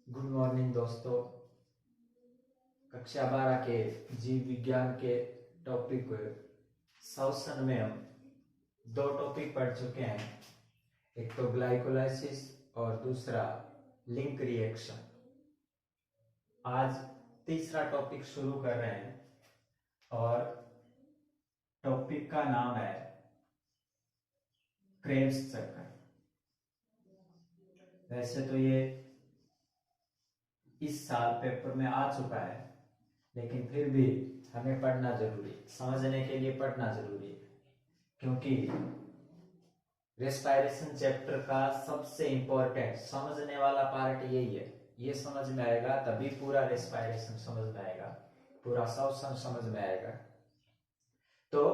Good morning दोस्तों। कक्षा 12 के जीव विज्ञान के टॉपिक श्वसन में हम दो टॉपिक पढ़ चुके हैं। एक तो ग्लाइकोलाइसिस और दूसरा लिंक रिएक्शन। आज तीसरा टॉपिक शुरू कर रहे हैं और टॉपिक का नाम है क्रेब्स चक्कर। वैसे तो ये इस साल पेपर में आ चुका है, लेकिन फिर भी हमें पढ़ना जरूरी है, समझने के लिए पढ़ना जरूरी है, क्योंकि रेस्पिरेशन चैप्टर का सबसे इंपॉर्टेंट समझने वाला पार्ट यही है। ये समझ में आएगा तभी पूरा रेस्पिरेशन समझ में आएगा, पूरा श्वसन समझ में आएगा। तो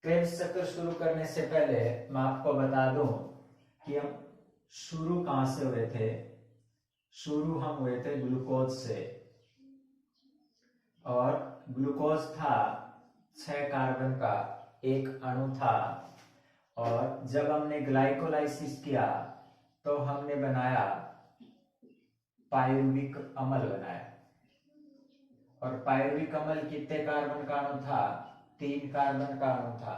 क्रेब्स चक्कर शुरू करने से पहले मैं आपको बता दूं कि हम शुरू कहां से हुए थे। शुरू हम हुए थे ग्लूकोज से, और ग्लूकोज था 6 कार्बन का एक अणु था। और जब हमने ग्लाइकोलाइसिस किया तो हमने बनाया पायरुविक अम्ल बनाया। और पायरुविक अम्ल कितने कार्बन का अणु था? 3 कार्बन का अणु था।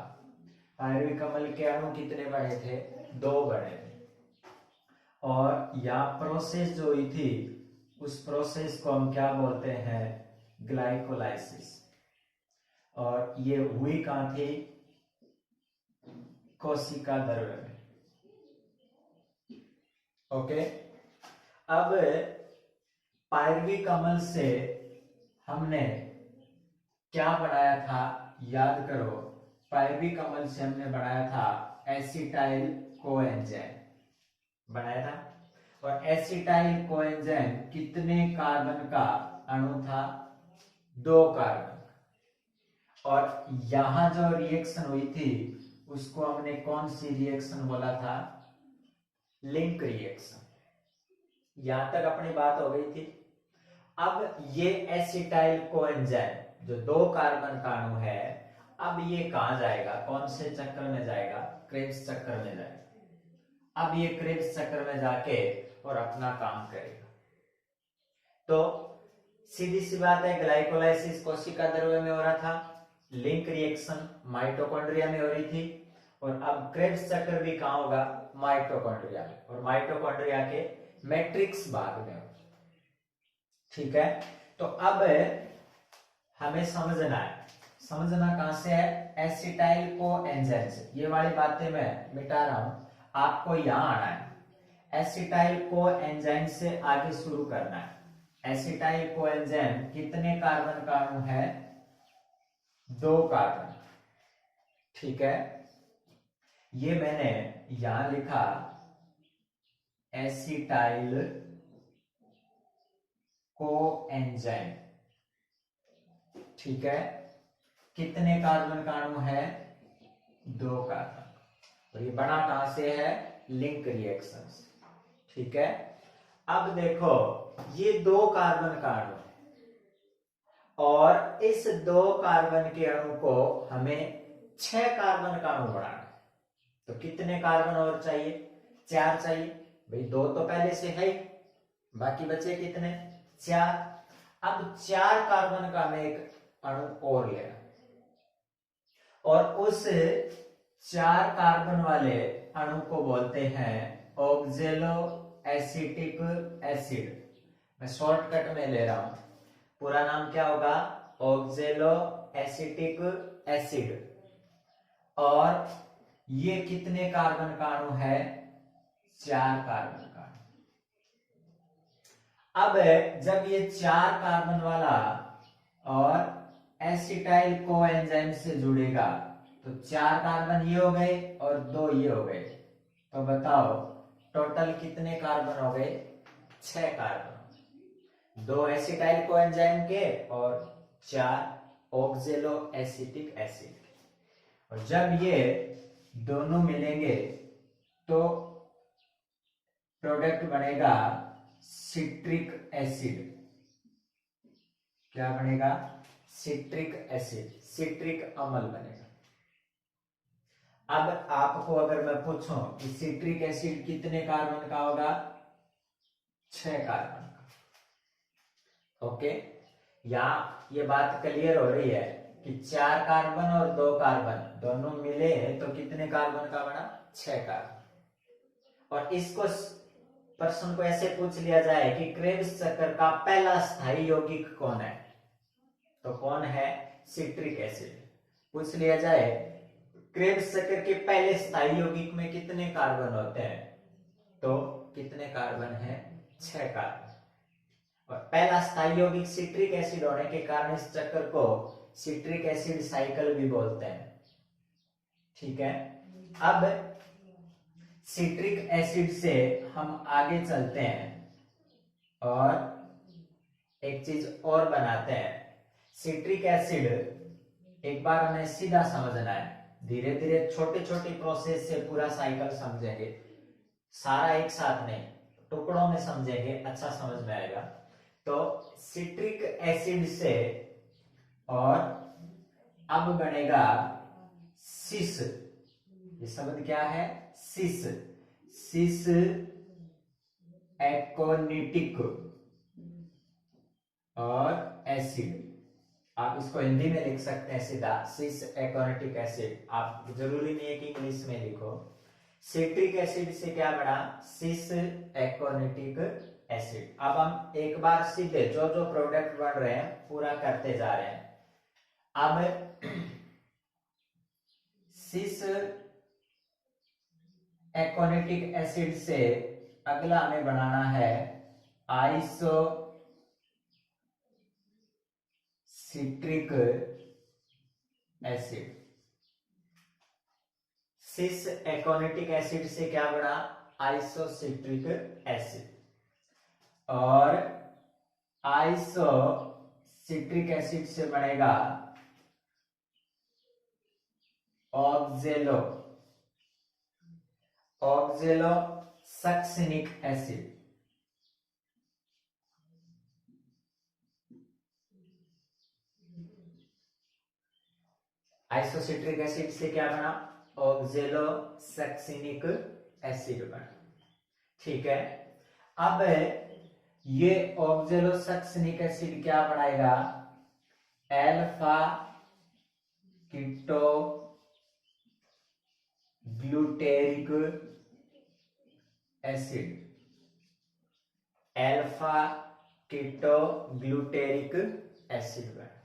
पायरुविक अम्ल के अणु कितने बने थे? 2 बने थे। और यह प्रोसेस जो हुई थी, उस प्रोसेस को हम क्या बोलते हैं? ग्लाइकोलाइसिस। और ये हुई कहां थी? कोशिका द्रव्य में। ओके। अब पायरुविक अम्ल से हमने क्या बनाया था? याद करो, पायरुविक अम्ल से हमने बनाया था एसिटाइल कोएंजाइम बनाया था। और एसिटाइल कोएंजाइम कितने कार्बन का अणु था? 2 कार्बन। और यहां जो रिएक्शन हुई थी उसको हमने कौन सी रिएक्शन बोला था? Link reaction. यहां तक अपनी बात हो गई थी। अब ये एसिटाइल कोएंजाइम जो 2 कार्बन का अणु है, अब ये कहां जाएगा? कौन से चक्र में जाएगा? क्रेब्स चक्र में जाएगा। अब ये क्रेब्स चक्र में जाके और अपना काम करेगा। तो सीधी सी बात है, ग्लाइकोलाइसिस कोशिका द्रव्य में हो रहा था, लिंक रिएक्शन माइटोकॉन्ड्रिया में हो रही थी, और अब क्रेब्स चक्र भी कहां होगा? माइटोकॉन्ड्रिया में, और माइटोकॉन्ड्रिया के मैट्रिक्स भाग में होगा। ठीक है। तो अब हमें समझना है, समझना कहां से है? एसिटाइल कोएंजाइम से। ये वाली बातें मैं मिटा रहा हूं, आपको यहां आना है। एसिटाइल कोएंजाइम से आगे शुरू करना है। एसिटाइल कोएंजाइम कितने कार्बन का अणु है? 2 कार्बन। ठीक है। ये मैंने यहां लिखा एसिटाइल कोएंजाइम। ठीक है। कितने कार्बन का अणु है? 2 कार्बन। और ये बना कहां से है? लिंक रिएक्शन से। ठीक है। अब देखो, ये 2 कार्बन का अणु है, और इस 2 कार्बन के अणु को हमें 6 कार्बन का अणु बनाना है। तो कितने कार्बन और चाहिए? 4 चाहिए। भाई 2 तो पहले से है, बाकी बचे कितने? 4। अब 4 कार्बन का हमें एक अणु और लेना, और उस 4 कार्बन वाले अणु को बोलते हैं ऑक्जेलो एसिटिक एसिड। मैं शॉर्टकट में ले रहा हूं, पूरा नाम क्या होगा? ऑक्जेलो एसिटिक एसिड। और ये कितने कार्बन का अणु है? 4 कार्बन का। अब जब ये 4 कार्बन वाला और एसिटाइल कोएंजाइम से जुड़ेगा तो 4 कार्बन ये हो गए और 2 ये हो गए। तो बताओ टोटल कितने कार्बन हो गए? 6 कार्बन। 2 एसिटाइल कोएंजाइम के और 4 ऑक्जेलो एसिटिक एसिड। और जब ये दोनों मिलेंगे तो प्रोडक्ट बनेगा सिट्रिक एसिड। क्या बनेगा? सिट्रिक एसिड, सिट्रिक अम्ल बनेगा। अब आपको अगर मैं पूछूं कि सिट्रिक एसिड कितने कार्बन का होगा, 6 कार्बन का। ओके, यहाँ ये बात क्लियर हो रही है कि 4 कार्बन और 2 कार्बन दोनों मिले तो कितने कार्बन का बना? 6 कार्बन। और इसको प्रश्न को ऐसे पूछ लिया जाए कि क्रेब्स चक्कर का पहला स्थायी यौगिक कौन है, तो कौन है? Citric acid. पूछ लिया जाए क्रेब्स चक्कर के पहले स्थायी यौगिक में कितने कार्बन होते हैं, तो कितने कार्बन है? 6 कार्बन। और पहला स्थायी यौगिक सिट्रिक एसिड होने के कारण इस चक्कर को सिट्रिक एसिड साइकिल भी बोलते हैं। ठीक है, अब सिट्रिक एसिड से हम आगे चलते हैं और एक चीज और बनाते हैं। सिट्रिक एसिड एक बार हमें सीधा समझना है, धीरे धीरे छोटे छोटे प्रोसेस से पूरा साइकिल समझेंगे, सारा एक साथ नहीं, टुकड़ों में समझेंगे, अच्छा समझ में आएगा। तो सिट्रिक एसिड से और अब बनेगा सिस। ये शब्द क्या है? सिस। सिस एकोनिटिक और एसिड। आप इसको हिंदी में लिख सकते हैं सीधा, सिस एकोनिटिक एसिड। आप जरूरी नहीं है कि इंग्लिश में लिखो। सिट्रिक एसिड से क्या बना? सिस एकोनिटिक एसिड। अब हम एक बार सीधे जो जो प्रोडक्ट बन रहे हैं पूरा करते जा रहे हैं। अब सिस एकोनिटिक एसिड से अगला हमें बनाना है आइसो सिट्रिक एसिड। सिस एकोनिटिक एसिड से क्या बना? Isocitric acid. और आइसोसिट्रिक एसिड से बनेगा ऑक्जेलो सक्सिनिक एसिड। आइसोसिट्रिक एसिड से क्या बना? ऑक्जेलो सक्सिनिक एसिड बना। ठीक है, अब ये ऑक्जेलो सक्सिनिक एसिड क्या बनाएगा? Alpha keto glutaric acid. Alpha keto glutaric acid बना।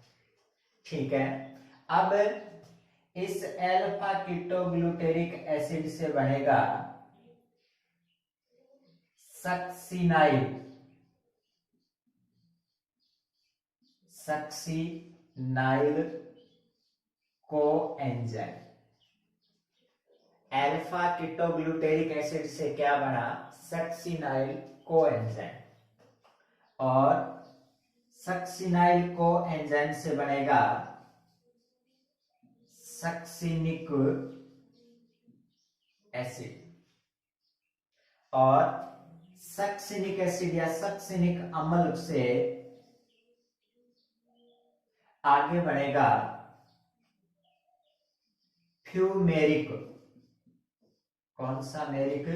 ठीक है, अब इस एल्फा कीटो ग्लूटेरिक एसिड से बनेगा succinyl coenzyme. Alpha keto glutaric acid से क्या बना? Succinyl coenzyme. और सक्सिनाइल कोएंजाइम से बनेगा सक्सिनिक एसिड। और सक्सिनिक एसिड या सक्सिनिक अम्ल से आगे बढ़ेगा फ्यूमेरिक। कौन सा मेरिक?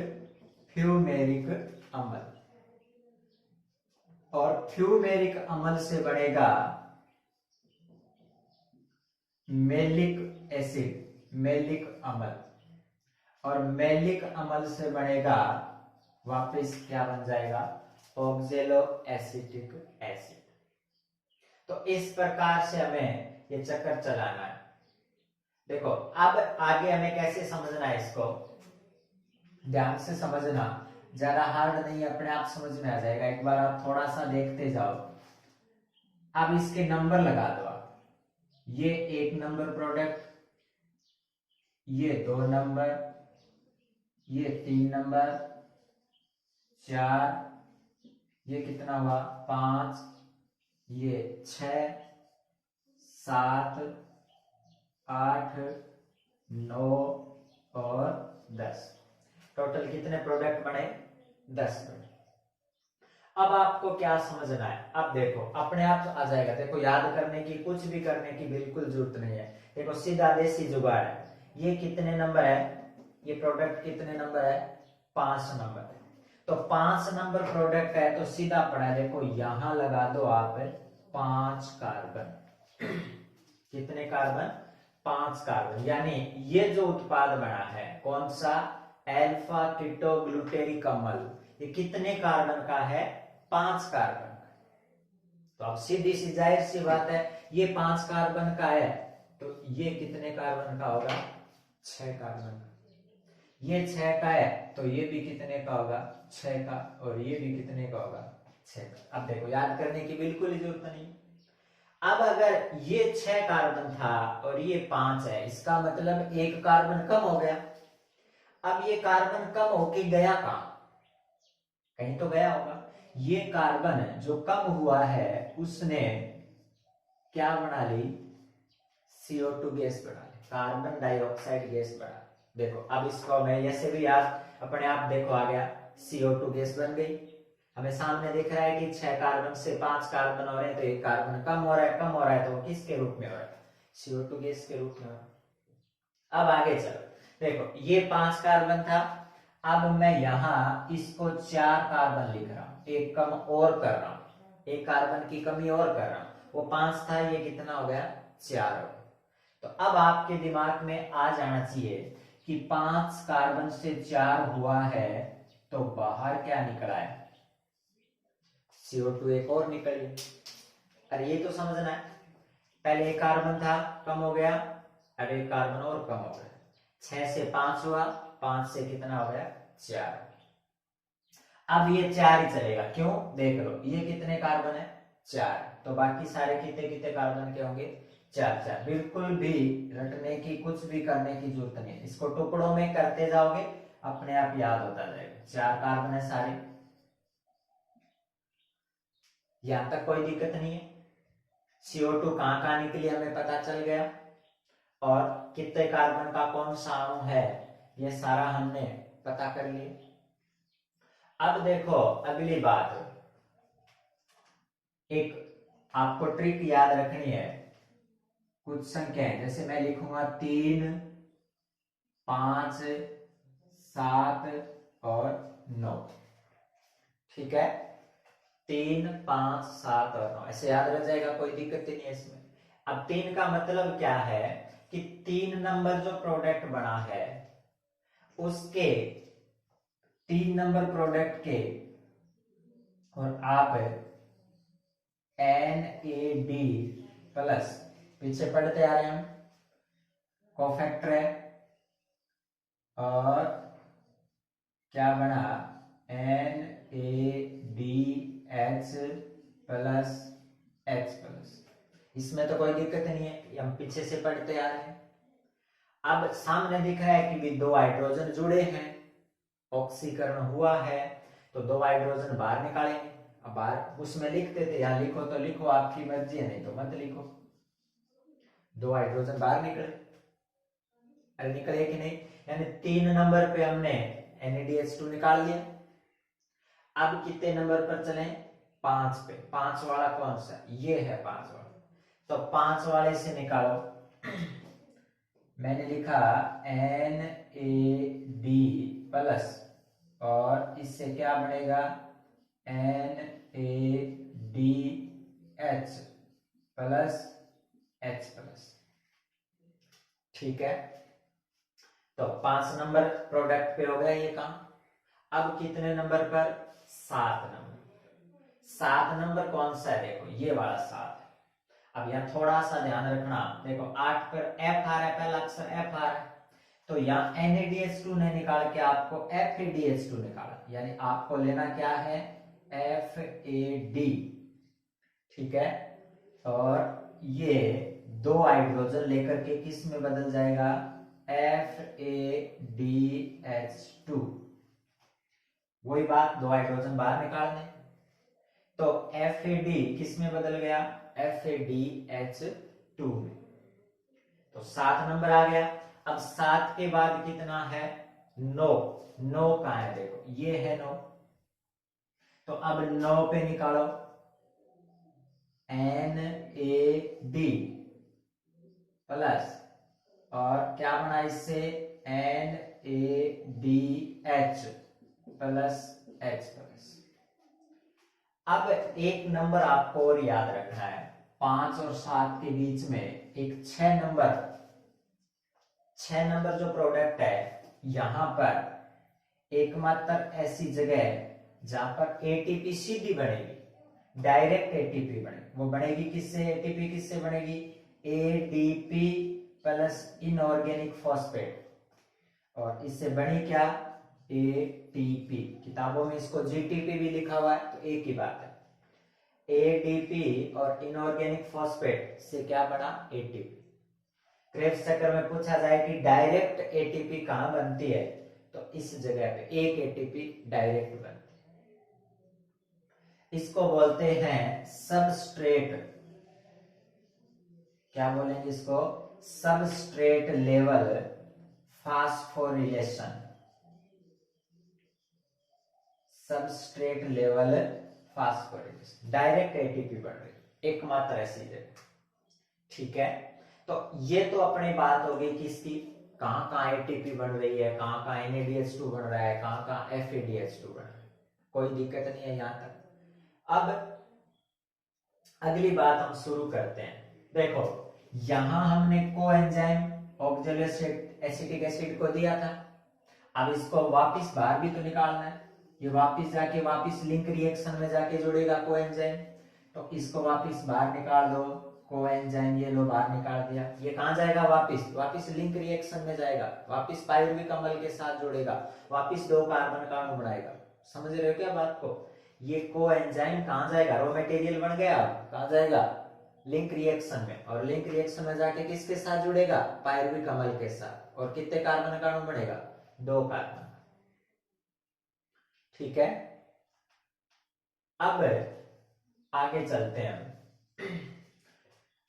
फ्यूमेरिक अम्ल। और फ्यूमेरिक अम्ल से बढ़ेगा मेलिक एसिड, मेलिक अम्ल। और मेलिक अम्ल से बनेगा वापस क्या बन जाएगा? ऑक्जेलो एसिटिक एसिड। तो इस प्रकार से हमें ये चक्कर चलाना है। देखो अब आगे हमें कैसे समझना है, इसको ध्यान से समझना, ज्यादा हार्ड नहीं, अपने आप समझ में आ जाएगा। एक बार आप थोड़ा सा देखते जाओ। अब इसके नंबर लगा दो आप। ये 1 नंबर प्रोडक्ट, ये 2 नंबर, ये 3 नंबर, 4, ये कितना हुआ? 5, ये 6, 7, 8, 9 और 10। टोटल कितने प्रोडक्ट बने? 10 बने। अब आपको क्या समझना है? अब देखो अपने आप आ जाएगा। देखो याद करने की, कुछ भी करने की बिल्कुल जरूरत नहीं है। देखो सीधा देसी जुगाड़ है। ये कितने नंबर है? ये प्रोडक्ट कितने नंबर है? 5 नंबर है। तो 5 नंबर प्रोडक्ट है तो सीधा पड़ा है, देखो यहां लगा दो आप 5 कार्बन। कितने कार्बन? 5 कार्बन। यानी ये जो उत्पाद बना है कौन सा, अल्फा कीटो ग्लूटेरिक अम्ल, ये कितने कार्बन का है? 5 कार्बन। तो अब सीधी सी जाहिर सी बात है, ये 5 कार्बन का है तो ये कितने कार्बन का होगा? 6 कार्बन का। ये 6 का है तो ये भी कितने का होगा? 6 का। और ये भी कितने का होगा? 6 का। अब देखो याद करने की बिल्कुल ही जरूरत नहीं। अब अगर ये 6 कार्बन था और ये 5 है, इसका मतलब एक कार्बन कम हो गया। अब ये कार्बन कम होके गया कहां? कहीं तो गया होगा। ये कार्बन जो कम हुआ है उसने क्या बना ली? CO2 गैस बना ली, कार्बन डाइऑक्साइड गैस बना ली। देखो अब इसको मैं ऐसे भी याद अपने आप देखो आ गया, CO2 गैस बन गई। हमें सामने दिख रहा है कि 6 कार्बन से 5 कार्बन हो रहे हैं तो एक कार्बन कम हो रहा है, कम हो रहा है तो किसके रूप में हो रहा है? CO2 गैस के रूप में हो रहा है। अब आगे चलो, देखो ये 5 कार्बन था, अब मैं यहां इसको 4 कार्बन लिख रहा हूं, एक कम और कर रहा हूं, एक कार्बन की कमी और कर रहा हूं। वो 5 था, ये कितना हो गया? 4 हो गया। तो अब आपके दिमाग में आ जाना चाहिए कि 5 कार्बन से 4 हुआ है तो बाहर क्या निकला है? CO2 एक और निकली। अरे ये तो समझना है, पहले एक कार्बन था कम हो गया, अब एक कार्बन और कम हो गया, 6 से 5 हुआ, 5 से कितना हो गया? 4। अब ये 4 ही चलेगा, क्यों? देख लो ये कितने कार्बन है? 4। तो बाकी सारे कितने कितने कार्बन के होंगे? 4 4। बिल्कुल भी रटने की, कुछ भी करने की जरूरत नहीं है, इसको टुकड़ों में करते जाओगे अपने आप याद होता जाएगा। 4 कार्बन है सारे, यहां तक कोई दिक्कत नहीं है। CO2 कहां कहां निकली हमें पता चल गया, और कितने कार्बन का कौन सा अणु है ये सारा हमने पता कर लिया। अब देखो अगली बात, एक आपको ट्रिक याद रखनी है। कुछ संख्याएं जैसे मैं लिखूंगा 3 5 7 और 9, ठीक है? 3 5 7 और 9 ऐसे याद रह जाएगा, कोई दिक्कत ही नहीं है इसमें। अब 3 का मतलब क्या है कि 3 नंबर जो प्रोडक्ट बना है उसके 3 नंबर प्रोडक्ट के, और आप NAD प्लस, पीछे पढ़ते आ रहे हैं हम, कोफैक्टर है, और क्या बना? NADH plus H plus. इसमें तो कोई दिक्कत नहीं है, हम पीछे से पढ़ते आ रहे हैं। अब सामने दिख रहा है कि भी 2 हाइड्रोजन जुड़े हैं, ऑक्सीकरण हुआ है, तो 2 हाइड्रोजन बाहर निकालेंगे। अब बाहर उसमें लिखते थे, यहाँ लिखो तो लिखो, आपकी मर्जी है, नहीं तो मत लिखो। 2 हाइड्रोजन बाहर निकले, अरे निकले कि नहीं? यानी 3 नंबर पे हमने NADH2 निकाल लिया। अब कितने नंबर पर चले? 5 पे। 5 वाला कौन सा? ये है 5 वाला, तो 5 वाले से निकालो। मैंने लिखा NAD प्लस, और इससे क्या बनेगा? NADH प्लस H प्लस, ठीक है? तो 5 नंबर प्रोडक्ट पे हो गया ये काम। अब कितने नंबर पर? 7 नंबर। 7 नंबर कौन सा है? देखो ये वाला 7 है। अब यहाँ थोड़ा सा ध्यान रखना, देखो 8 पर F आ रहा है, पहला अक्षर F आ रहा है, तो यहाँ NADH2 ने निकाल के आपको FADH2 निकाला, यानी आपको लेना क्या है? FAD, ठीक है? और ये 2 हाइड्रोजन लेकर के किस में बदल जाएगा? FADH2। वही बात, 2 हाइड्रोजन बाहर निकालने, तो FAD किस में बदल गया? FADH2 में। तो 7 नंबर आ गया। अब 7 के बाद कितना है? 9। 9 कहां है? देखो ये है 9, तो अब 9 पे निकालो NAD प्लस, और क्या बना इससे? NADH plus H plus. अब एक नंबर आपको और याद रखना है, 5 और 7 के बीच में एक 6 नंबर जो प्रोडक्ट है, यहां पर एकमात्र ऐसी जगह है जहां पर एटीपी सीधी बनेगी, डायरेक्ट एटीपी बनेगी। वो बनेगी किससे? एटीपी किससे बनेगी? ADP plus inorganic phosphate. और इससे बनी क्या? एटीपी। किताबों में इसको जीटीपी भी लिखा हुआ है, तो एक ही बात है। एडीपी और इनऑर्गेनिक फॉस्फेट से क्या बना? एटीपी। क्रेब्स चक्कर में पूछा जाए कि डायरेक्ट एटीपी कहां बनती है, तो इस जगह पे एक एटीपी डायरेक्ट बनती है। इसको बोलते हैं सबस्ट्रेट। क्या बोलेंगे इसको? Substrate level phosphorylation. Substrate level phosphorylation, direct ATP बन रही, एकमात्र ऐसी जगह। ठीक है, तो ये तो अपनी बात होगी कि इसकी कहां कहां एटीपी बन रही है, कहां कहां NADH2 बन रहा है, कहां कहां FADH2 बन रहा है, कोई दिक्कत नहीं है यहां तक। अब अगली बात हम शुरू करते हैं। देखो, यहां हमने कोएंजाइम ऑक्सैलिक एसिटिक एसिड को दिया था। अब इसको वापस बाहर भी तो निकालना है। ये वापस जाके वापस लिंक रिएक्शन में जाके जुड़ेगा कोएंजाइम, तो इसको वापस बाहर निकाल दो। कोएंजाइम ये लो बाहर निकाल दिया। ये कहां जाएगा? वापस वापस लिंक रिएक्शन में जाएगा, वापस पायरुविक अम्ल के साथ जुड़ेगा, वापस 2 कार्बन का अणु बनाएगा। समझ रहे हो क्या बात को? ये कोएंजाइम कहां जाएगा? रॉ मटेरियल बन गया, कहां जाएगा? लिंक रिएक्शन में। और लिंक रिएक्शन में जाके किसके साथ जुड़ेगा? पायरुविक अम्ल के साथ। और कितने कार्बन का अणु बनेगा? 2 कार्बन। ठीक है, अब आगे चलते हैं।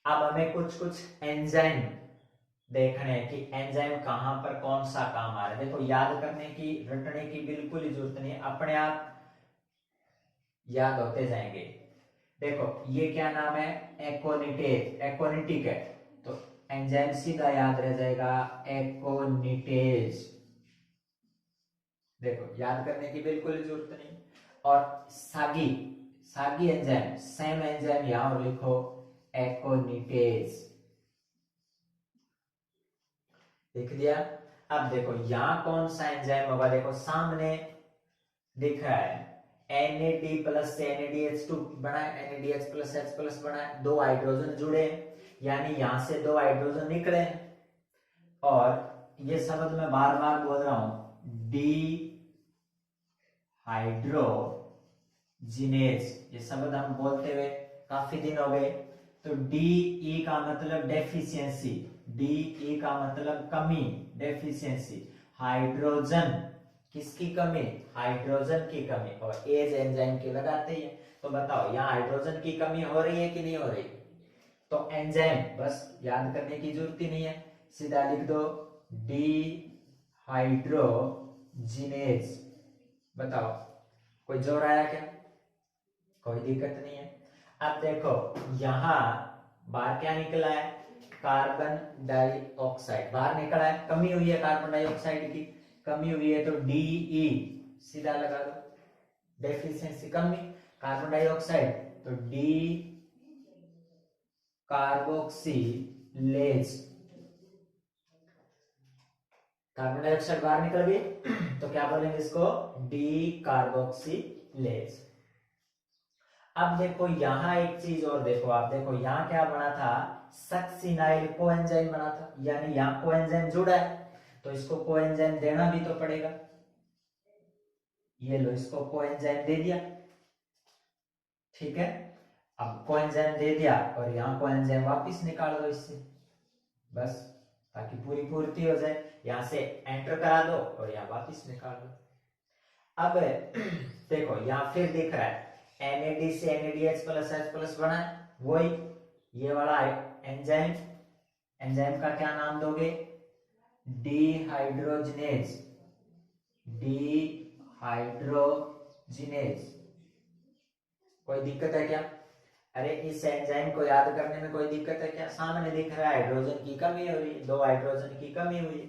अब हमें कुछ कुछ एंजाइम देखने हैं कि एंजाइम कहां पर कौन सा काम आ रहा है। देखो, याद करने की, रटने की बिल्कुल ही जरूरत नहीं है, अपने आप याद होते जाएंगे। देखो, ये क्या नाम है? एकोनिटेज, एकोनिटिक है, तो एंजाइम सीधा याद रह जाएगा एकोनिटेज। देखो, याद करने की बिल्कुल जरूरत नहीं। और सागी, सागी एंजाइम, सेम एंजाइम यहां लिखो एकोनिटेज। लिख दिया। अब देखो, यहां कौन सा एंजाइम होगा? देखो सामने दिख रहा है NAD प्लस से NADH2 बना है, NADH प्लस H प्लस बना है, 2 हाइड्रोजन जुड़े हैं, यानी यहां से 2 हाइड्रोजन निकले हैं। और ये शब्द मैं बार बार बोल रहा हूं, डी हाइड्रोजिनेज, ये शब्द हम बोलते हुए काफी दिन हो गए। तो DE का मतलब डेफिशिएंसी, DE का मतलब कमी, डेफिशिएंसी। हाइड्रोजन किसकी कमी? हाइड्रोजन की कमी। और एज एंजाइम के लगाते ही है। तो बताओ, यहाँ हाइड्रोजन की कमी हो रही है कि नहीं हो रही? तो एंजाइम बस याद करने की जरूरत ही नहीं है, सीधा लिख दो डी हाइड्रोजिनेज। बताओ, कोई जोर आया क्या? कोई दिक्कत नहीं है। अब देखो, यहां बाहर क्या निकला है? कार्बन डाइऑक्साइड बाहर निकला है, कमी हुई है कार्बन डाइऑक्साइड की, कमी हुई है, तो DE सीधा लगा दो, डेफिशिएंसी, कमी कार्बन डाइऑक्साइड, तो डी कार्बोक्सिलेज। कार्बन डाइऑक्साइड बाहर निकल गई, तो क्या बोलेंगे इसको? D carboxylase. अब देखो, यहां एक चीज और देखो, आप देखो यहां क्या बना था? सक्सिनाइल कोएंजाइम बना था, यानी यहां कोएंजाइम जुड़ा है, तो इसको कोएंजाइम देना भी तो पड़ेगा। ये लो, इसको कोएंजाइम दे दिया। ठीक है, अब कोएंजाइम दे दिया और यहां कोएंजाइम वापस निकाल दो इससे, बस, ताकि पूरी पूर्ति हो जाए। यहां से एंटर करा दो और यहां वापस निकाल दो। अब देखो, यहां फिर दिख रहा है NAD से NADH प्लस H प्लस बना है, वही ये वाला एंजाइम। एंजाइम का क्या नाम दोगे? Dehydrogenase, dehydrogenase. कोई दिक्कत है क्या? अरे, इस एंजाइम को याद करने में कोई दिक्कत है क्या? सामने दिख रहा है हाइड्रोजन की कमी हो रही है, 2 हाइड्रोजन की कमी हुई,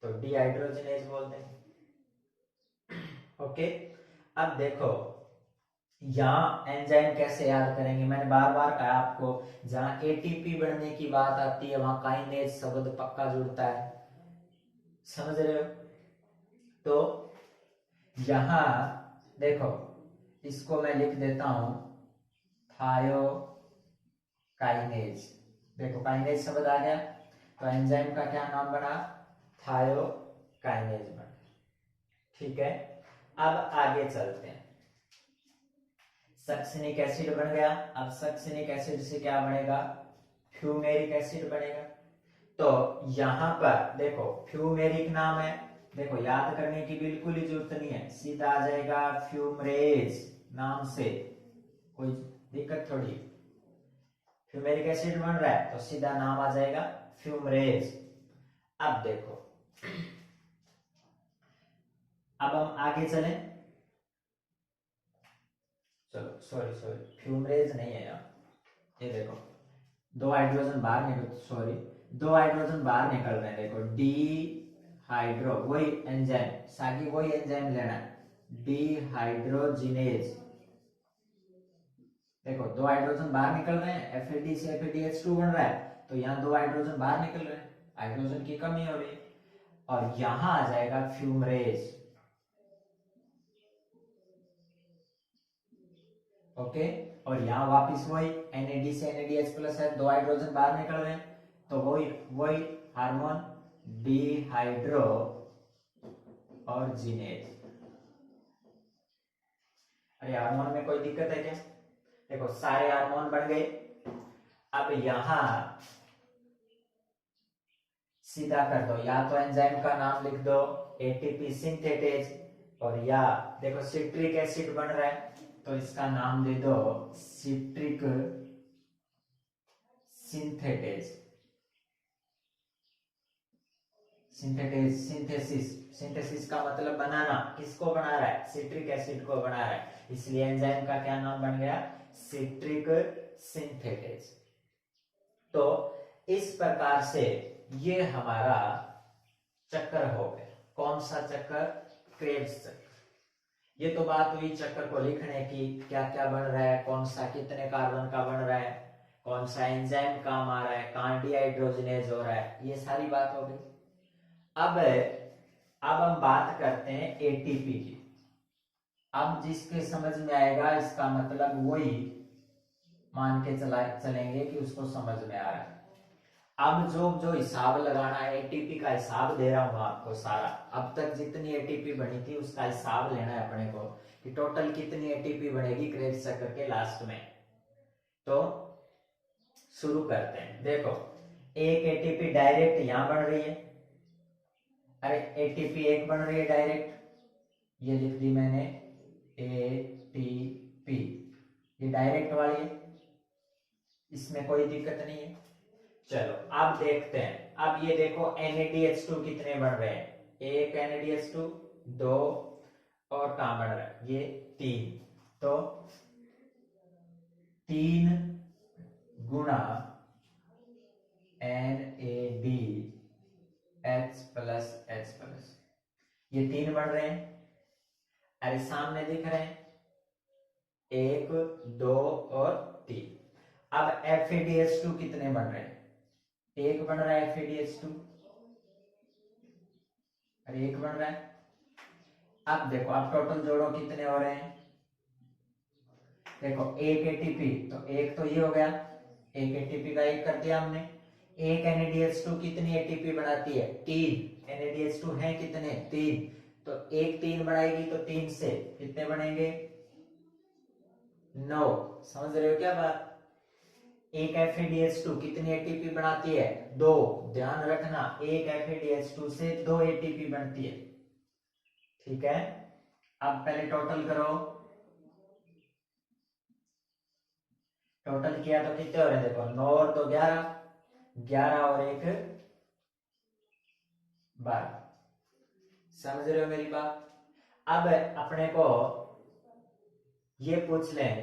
तो डिहाइड्रोजिनेज बोलते हैं। ओके, अब देखो यहाँ एंजाइम कैसे याद करेंगे, मैंने बार बार कहा आपको, जहां एटीपी बनने की बात आती है वहां काइनेज शब्द पक्का जुड़ता है, समझ रहे हो। तो यहां देखो, इसको मैं लिख देता हूं थायो काइनेज। देखो काइनेज शब्द आ गया, तो एंजाइम का क्या नाम बना, थायो काइनेज बना। ठीक है, अब आगे चलते हैं। सक्सिनिक एसिड बन गया, अब सक्सिनिक एसिड से क्या बनेगा, फ्यूमेरिक एसिड बनेगा। तो यहां पर देखो फ्यूमेरिक नाम है, देखो याद करने की बिल्कुल ही जरूरत नहीं है, सीधा आ जाएगा फ्यूमरेज नाम से, कोई दिक्कत थोड़ी। फ्यूमेरिक एसिड बन रहा है तो सीधा नाम आ जाएगा फ्यूमरेज। अब देखो, अब हम आगे चलें, चलो सॉरी सॉरी फ्यूमरेज नहीं है यार, ये देखो दो हाइड्रोजन बाहर निकल, सॉरी दो हाइड्रोजन बाहर निकल रहे हैं, देखो डी हाइड्रो, वही एंजाइम सागी, वही एंजाइम लेना है, डी हाइड्रोजिनेज। देखो दो हाइड्रोजन बाहर निकल रहे हैं, एफएडी से एफएडीएच2 बन रहा है, तो यहाँ दो हाइड्रोजन बाहर निकल रहे हैं, हाइड्रोजन की कमी हो रही है, और यहां आ जाएगा फ्यूमरेज। ओके, और यहाँ वापिस वही NAD से NADH प्लस है, दो हाइड्रोजन बाहर निकल रहे हैं, तो वही वही हार्मोन डिहाइड्रो और जिनेज। अरे हार्मोन में कोई दिक्कत है क्या, देखो सारे हार्मोन बन गए। अब यहां सीधा कर दो, या तो एंजाइम का नाम लिख दो एटीपी सिंथेटेज, और या देखो सिट्रिक एसिड बन रहा है तो इसका नाम दे दो citric synthetase. Synthetase synthesis, synthesis का मतलब बनाना, किसको बना रहा है, सिट्रिक एसिड को बना रहा है, इसलिए एंजाइम का क्या नाम बन गया, सिट्रिक सिंथेटेज। तो इस प्रकार से ये हमारा चक्कर हो गया, कौन सा चक्कर, क्रेब्स चक्कर। ये तो बात हुई चक्कर को लिखने की, क्या क्या बन रहा है, कौन सा कितने कार्बन का बन रहा है, कौन सा एंजाइम काम आ रहा है, कहां डिहाइड्रोजनेज हो रहा है, ये सारी बात हो गई। अब हम बात करते हैं एटीपी की। अब जिसके समझ में आएगा इसका मतलब वही मान के चलेंगे कि उसको समझ में आ रहा है। अब जो जो हिसाब लगाना है, एटीपी का हिसाब दे रहा हूं आपको सारा, अब तक जितनी एटीपी बनी थी उसका हिसाब लेना है अपने को कि टोटल कितनी एटीपी बनेगी क्रेब्स चक्कर के लास्ट में। तो शुरू करते हैं, देखो एक एटीपी डायरेक्ट यहां बन रही है, अरे एटीपी एक बन रही है डायरेक्ट, ये लिख दी मैंने एटीपी, ये डायरेक्ट वाली है, इसमें कोई दिक्कत नहीं है। चलो अब देखते हैं, अब ये देखो NADH2 कितने बन रहे हैं, एक NADH2, दो, और कहां बन रहा है ये तीन, तो 3 गुना NADH+H+, ये 3 बन रहे हैं, अरे सामने दिख रहे हैं, 1 2 और 3। अब FADH2 कितने बन रहे हैं, एक बन रहा है FADH2, अरे एक बन रहा है। अब देखो अब टोटल जोड़ो कितने हो रहे हैं, देखो एक एटीपी, तो एक तो ये हो गया, एक एटीपी का एक कर दिया हमने। एक NADH2 कितनी एटीपी बनाती है, 3, NADH2 है कितने, 3, तो एक 3 बनाएगी तो 3 से कितने बनेंगे, 9। समझ रहे हो क्या बात। एक FADH2 कितनी एटीपी बनाती है, 2, ध्यान रखना एक FADH2 से 2 एटीपी बनती है, ठीक है। अब पहले टोटल करो, टोटल किया तो कितने हो रहे हैं, देखो 9 और 2 11, 11 और 1 12। समझ रहे हो मेरी बात। अब अपने को ये पूछ लें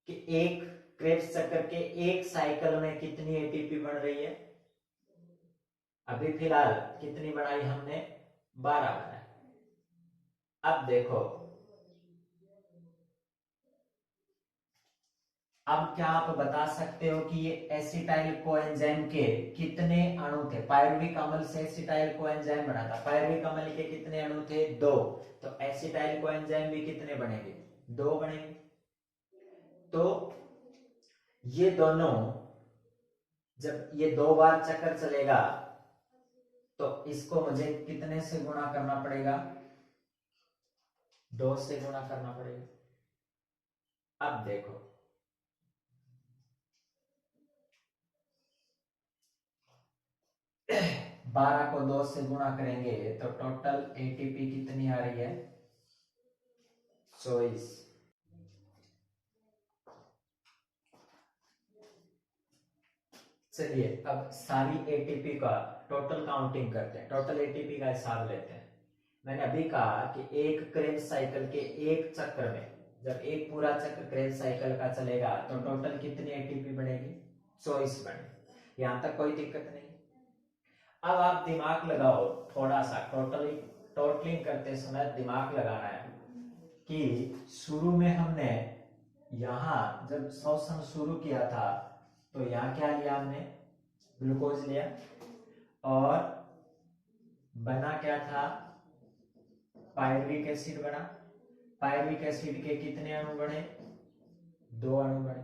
कि एक क्रेब्स चक्कर के एक साइकिल में कितनी एटीपी बन रही है, अभी फिलहाल कितनी बनाई हमने, 12 बनाई। अब देखो अब क्या आप बता सकते हो कि ये एसिटाइल कोएंजाइम के कितने अणु थे? पायरुविक अम्ल से एसिटाइल कोएंजाइम बना था, पायरुविक अम्ल के कितने अणु थे? 2। तो एसिटाइल कोएंजाइम भी कितने बनेंगे? 2 बनेंगे। तो ये दोनों जब ये 2 बार चक्कर चलेगा तो इसको मुझे कितने से गुणा करना पड़ेगा? 2 से गुणा करना पड़ेगा। अब देखो, बारह को 2 से गुणा करेंगे तो टोटल एटीपी कितनी आ रही है? 24। चलिए अब सारी एटीपी का टोटल काउंटिंग करते हैं, टोटल एटीपी का हिसाब लेते हैं। मैंने अभी कहा कि एक क्रेब्स साइकिल के एक चक्र में जब एक पूरा चक्र क्रेब्स साइकिल का चलेगा तो टोटल कितनी एटीपी बनेगी? 24 बनेगी। यहां तक कोई दिक्कत नहीं। अब आप दिमाग लगाओ थोड़ा सा, टोटलिंग करते समय दिमाग लगाना है कि शुरू में हमने यहां जब शोषण शुरू किया था तो यहाँ क्या लिया हमने? ग्लूकोज लिया। और बना क्या था? पायरुविक एसिड बना। पायरुविक एसिड के कितने अणु बने? 2 अणु बने।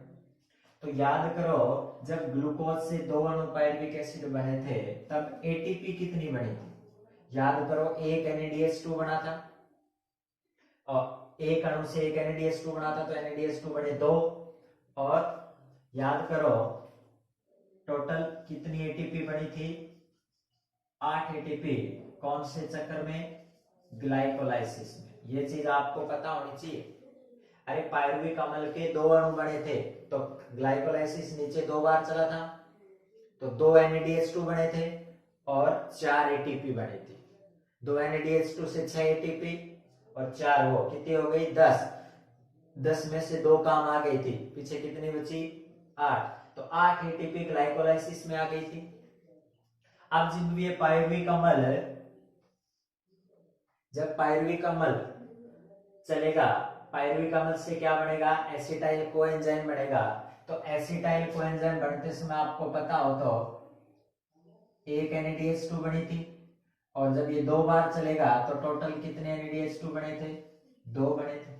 तो याद करो, जब ग्लूकोज से 2 अणु पायरुविक एसिड बने थे तब एटीपी कितनी बनी थी? याद करो, एक NADH2 बना था और एक अणु से एक NADH2 बना था तो NADH2 बने 2। और याद करो टोटल कितनी एटीपी बनी थी? 8 एटीपी। कौन से चक्कर में? ग्लाइकोलाइसिस में। ये चीज आपको पता होनी चाहिए। अरे पायरुविक अम्ल के 2 अणु बने थे तो ग्लाइकोलाइसिस नीचे 2 बार चला था तो 2 NADH2 बने थे और 4 एटीपी बनी थी। 2 NADH2 से 6 एटीपी और 4 वो कितनी हो गई? 10। 10 में से 2 काम आ गई थी, पीछे कितनी बची? 8। तो 8 एटीपी ग्लाइकोलाइसिस में आ गई थी। अब जब ये पायरुविक अम्ल, जब पायरुविक अम्ल चलेगा, पायरुविक अम्ल से क्या बनेगा? एसिटाइल कोएंजाइम बनेगा। तो एसिटाइल कोएंजाइम बनते समय आपको पता हो तो एक NADH2 बनी थी और जब ये 2 बार चलेगा तो टोटल कितने NADH2 बने थे? 2 बने थे।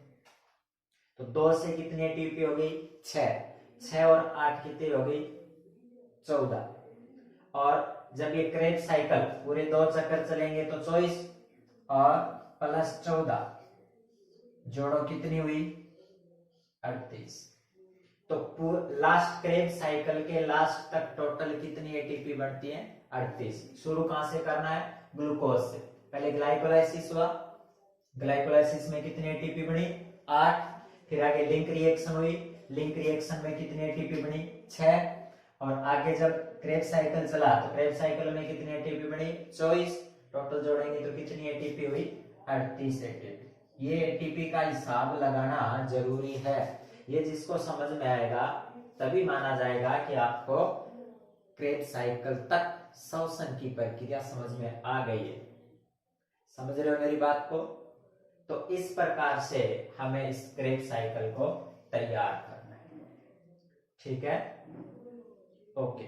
तो 2 से कितनी एटीपी हो गई? 6। 6 और 8 कितनी हो गई? 14। और जब ये क्रेब्स साइकिल पूरे 2 चक्कर चलेंगे तो 24 और प्लस 14 जोड़ो कितनी हुई? 38। तो लास्ट क्रेब्स साइकिल के लास्ट तक टोटल कितनी एटीपी बनती है? 38। शुरू कहां से करना है? ग्लूकोज से। पहले ग्लाइकोलाइसिस हुआ, ग्लाइकोलाइसिस में कितनी एटीपी बनी? 8। फिर आगे लिंक रिएक्शन हुई, लिंक रिएक्शन में कितनी एटीपी बनी? 6। और आगे जब क्रेब्स साइकिल चला तो क्रेब्स साइकिल में कितनी एटीपी बनी? 24। टोटल जोड़ेंगे तो कितनी एटीपी हुई? 38 एटीपी। ये एटीपी का हिसाब लगाना जरूरी है। ये जिसको समझ में आएगा तभी माना जाएगा कि आपको क्रेब्स साइकिल तक शोषण की प्रक्रिया समझ में आ गई है। समझ रहे हो मेरी बात को? तो इस प्रकार से हमें इस क्रेब्स साइकिल को तैयार करना है। ठीक है? ओके।